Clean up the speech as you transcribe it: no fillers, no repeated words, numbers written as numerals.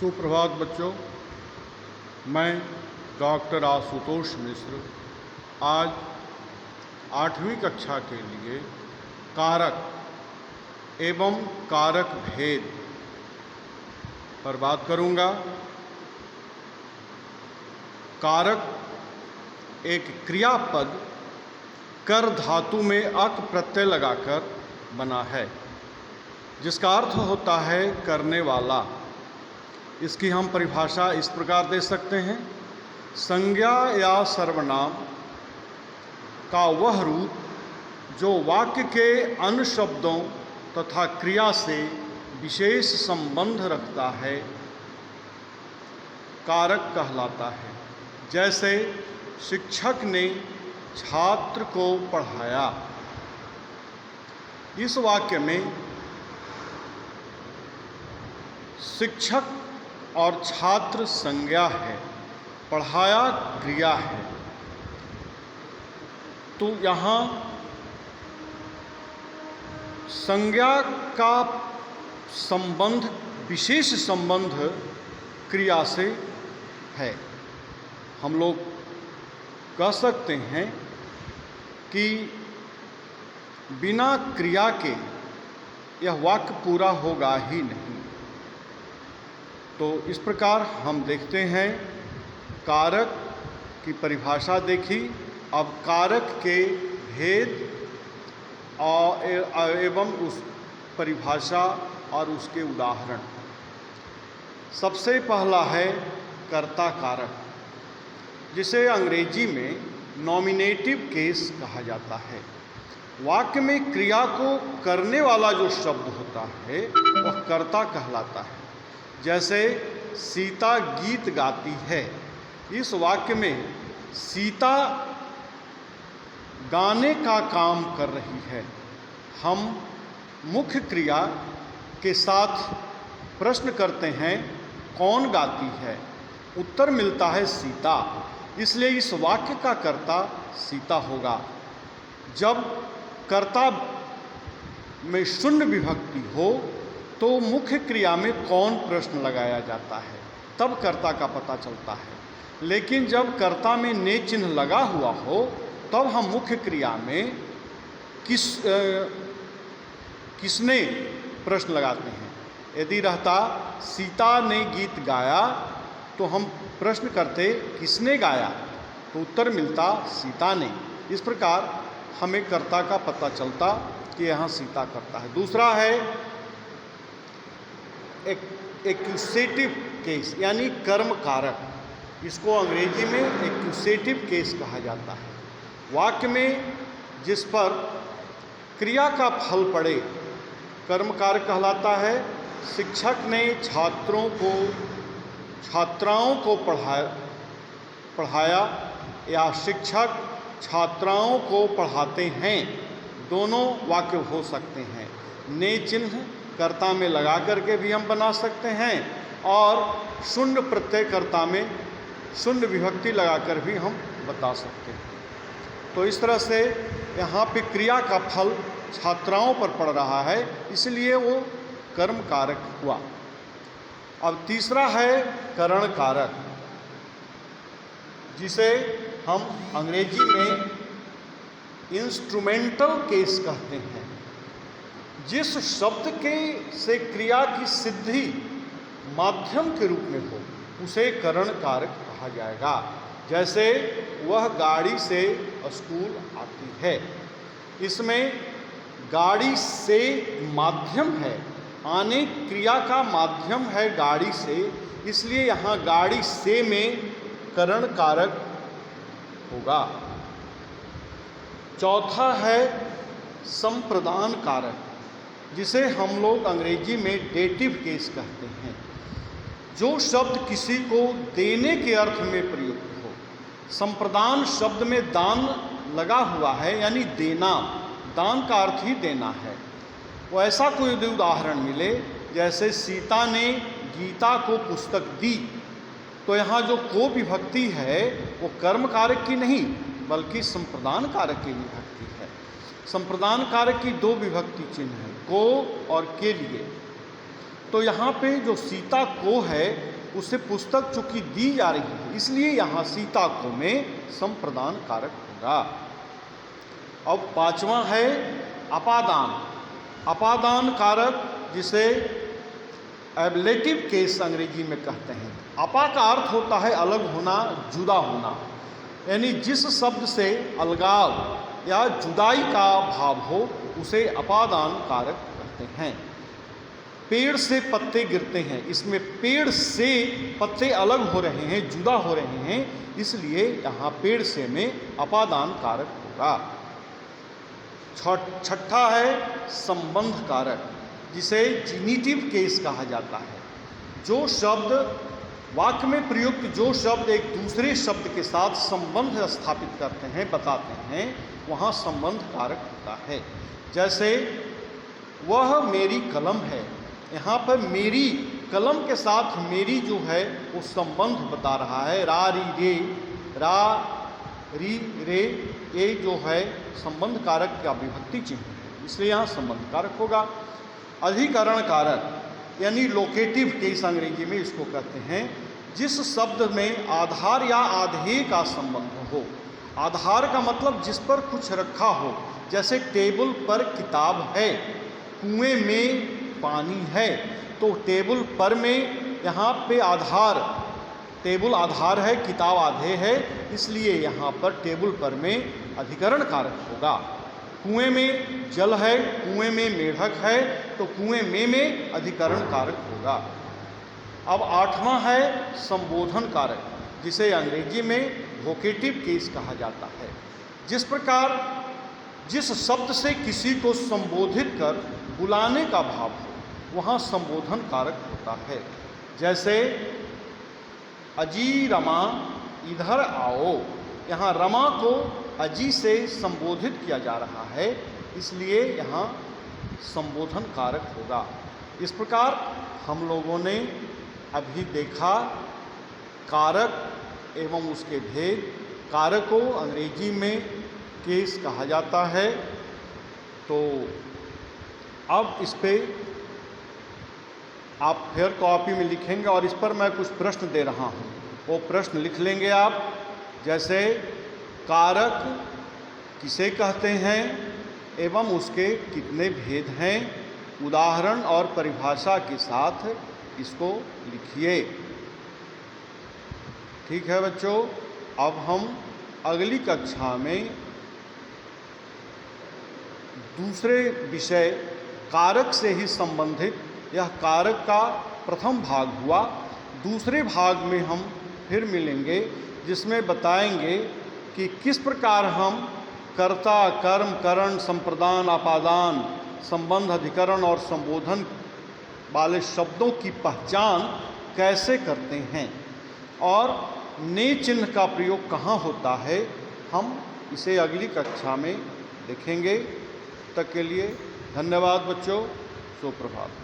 सुप्रभात बच्चों, मैं डॉक्टर आशुतोष मिश्र आज 8वीं कक्षा के लिए कारक एवं कारक भेद पर बात करूंगा। कारक एक क्रियापद कर धातु में अक प्रत्यय लगाकर बना है, जिसका अर्थ होता है करने वाला। इसकी हम परिभाषा इस प्रकार दे सकते हैं: संज्ञा या सर्वनाम का वह रूप जो वाक्य के अन्य शब्दों तथा क्रिया से विशेष संबंध रखता है, कारक कहलाता है। जैसे शिक्षक ने छात्र को पढ़ाया। इस वाक्य में शिक्षक और छात्र संज्ञा है, पढ़ाया क्रिया है। तो यहाँ संज्ञा का संबंध, विशेष संबंध क्रिया से है। हम लोग कह सकते हैं कि बिना क्रिया के यह वाक्य पूरा होगा ही नहीं। तो इस प्रकार हम देखते हैं, कारक की परिभाषा देखी। अब कारक के भेद एवं उस परिभाषा और उसके उदाहरण। सबसे पहला है कर्ता कारक, जिसे अंग्रेजी में नॉमिनेटिव केस कहा जाता है। वाक्य में क्रिया को करने वाला जो शब्द होता है वह कर्ता कहलाता है। जैसे सीता गीत गाती है। इस वाक्य में सीता गाने का काम कर रही है। हम मुख्य क्रिया के साथ प्रश्न करते हैं, कौन गाती है? उत्तर मिलता है सीता। इसलिए इस वाक्य का कर्ता सीता होगा। जब कर्ता में शून्य विभक्ति हो तो मुख्य क्रिया में कौन प्रश्न लगाया जाता है, तब कर्ता का पता चलता है। लेकिन जब कर्ता में ने चिन्ह लगा हुआ हो तब हम मुख्य क्रिया में किसने प्रश्न लगाते हैं। यदि रहता सीता ने गीत गाया तो हम प्रश्न करते किसने गाया, तो उत्तर मिलता सीता ने। इस प्रकार हमें कर्ता का पता चलता कि यहाँ सीता करता है। दूसरा है एक्यूसेटिव केस, यानी कर्म कारक। इसको अंग्रेजी में एक्यूसेटिव केस कहा जाता है। वाक्य में जिस पर क्रिया का फल पड़े कर्म कारक कहलाता है। शिक्षक ने छात्राओं को पढ़ाया या शिक्षक छात्राओं को पढ़ाते हैं, दोनों वाक्य हो सकते हैं। ने चिन्ह कर्ता में लगा करके भी हम बना सकते हैं और शून्य प्रत्यय कर्ता में शून्य विभक्ति लगाकर भी हम बता सकते हैं। तो इस तरह से यहाँ पे क्रिया का फल छात्राओं पर पड़ रहा है, इसलिए वो कर्म कारक हुआ। अब तीसरा है करण कारक, जिसे हम अंग्रेजी में इंस्ट्रूमेंटल केस कहते हैं। जिस शब्द के से क्रिया की सिद्धि माध्यम के रूप में हो उसे करण कारक कहा जाएगा। जैसे वह गाड़ी से स्कूल आती है। इसमें गाड़ी से माध्यम है, आने क्रिया का माध्यम है गाड़ी से, इसलिए यहाँ गाड़ी से में करण कारक होगा। चौथा है संप्रदान कारक, जिसे हम लोग अंग्रेजी में डेटिव केस कहते हैं। जो शब्द किसी को देने के अर्थ में प्रयुक्त हो। संप्रदान शब्द में दान लगा हुआ है, यानी देना, दान का अर्थ ही देना है। वो ऐसा कोई उदाहरण मिले, जैसे सीता ने गीता को पुस्तक दी, तो यहाँ जो को विभक्ति है वो कर्म कारक की नहीं बल्कि संप्रदान कारक की विभक्ति है। संप्रदान कारक की दो विभक्ति चिन्ह है, को और के लिए। तो यहाँ पे जो सीता को है उससे पुस्तक चूंकि दी जा रही है, इसलिए यहाँ सीता को में संप्रदान कारक होगा। अब पांचवा है अपादान। अपादान कारक जिसे एबलेटिव केस अंग्रेजी में कहते हैं। अपा का अर्थ होता है अलग होना, जुदा होना, यानी जिस शब्द से अलगाव या जुदाई का भाव हो उसे अपादान कारक कहते हैं। पेड़ से पत्ते गिरते हैं, इसमें पेड़ से पत्ते अलग हो रहे हैं, जुदा हो रहे हैं, इसलिए यहाँ पेड़ से में अपादान कारक होगा। छठा है संबंध कारक, जिसे जीनिटिव केस कहा जाता है। जो शब्द वाक्य में प्रयुक्त जो शब्द एक दूसरे शब्द के साथ संबंध स्थापित करते हैं, बताते हैं, वहाँ संबंध कारक होता है। जैसे वह मेरी कलम है, यहाँ पर मेरी कलम के साथ मेरी जो है वो संबंध बता रहा है। रा री रे, रा री रे, ये जो है संबंध कारक का विभक्ति चिन्ह है, इसलिए यहाँ संबंध कारक होगा। अधिकरण कारक यानी लोकेटिव केस अंग्रेजी में इसको कहते हैं, जिस शब्द में आधार या आधेय का संबंध हो। आधार का मतलब जिस पर कुछ रखा हो, जैसे टेबल पर किताब है, कुएं में पानी है, तो टेबल पर में यहाँ पे आधार, टेबल आधार है, किताब आधे है, इसलिए यहाँ पर टेबल पर में अधिकरण कारक होगा। कुएं में जल है, कुएं में मेढक है, तो कुएं में अधिकरण कारक होगा। अब आठवां है संबोधन कारक, जिसे अंग्रेजी में वोकेटिव केस कहा जाता है। जिस प्रकार जिस शब्द से किसी को संबोधित कर बुलाने का भाव हो, वहाँ संबोधन कारक होता है। जैसे अजी रमा इधर आओ, यहाँ रमा को अजी से संबोधित किया जा रहा है, इसलिए यहाँ संबोधन कारक होगा। इस प्रकार हम लोगों ने अभी देखा कारक एवं उसके भेद। कारक को अंग्रेजी में केस कहा जाता है। तो अब इस पे आप फेयर कॉपी में लिखेंगे और इस पर मैं कुछ प्रश्न दे रहा हूँ, वो प्रश्न लिख लेंगे आप। जैसे कारक किसे कहते हैं एवं उसके कितने भेद हैं, उदाहरण और परिभाषा के साथ इसको लिखिए। ठीक है बच्चों, अब हम अगली कक्षा में दूसरे विषय कारक से ही संबंधित, यह कारक का प्रथम भाग हुआ। दूसरे भाग में हम फिर मिलेंगे, जिसमें बताएंगे कि किस प्रकार हम कर्ता, कर्म, करण, संप्रदान, अपादान, संबंध, अधिकरण और संबोधन वाले शब्दों की पहचान कैसे करते हैं और ने चिन्ह का प्रयोग कहाँ होता है। हम इसे अगली कक्षा में देखेंगे। तक के लिए धन्यवाद बच्चों। सुप्रभात।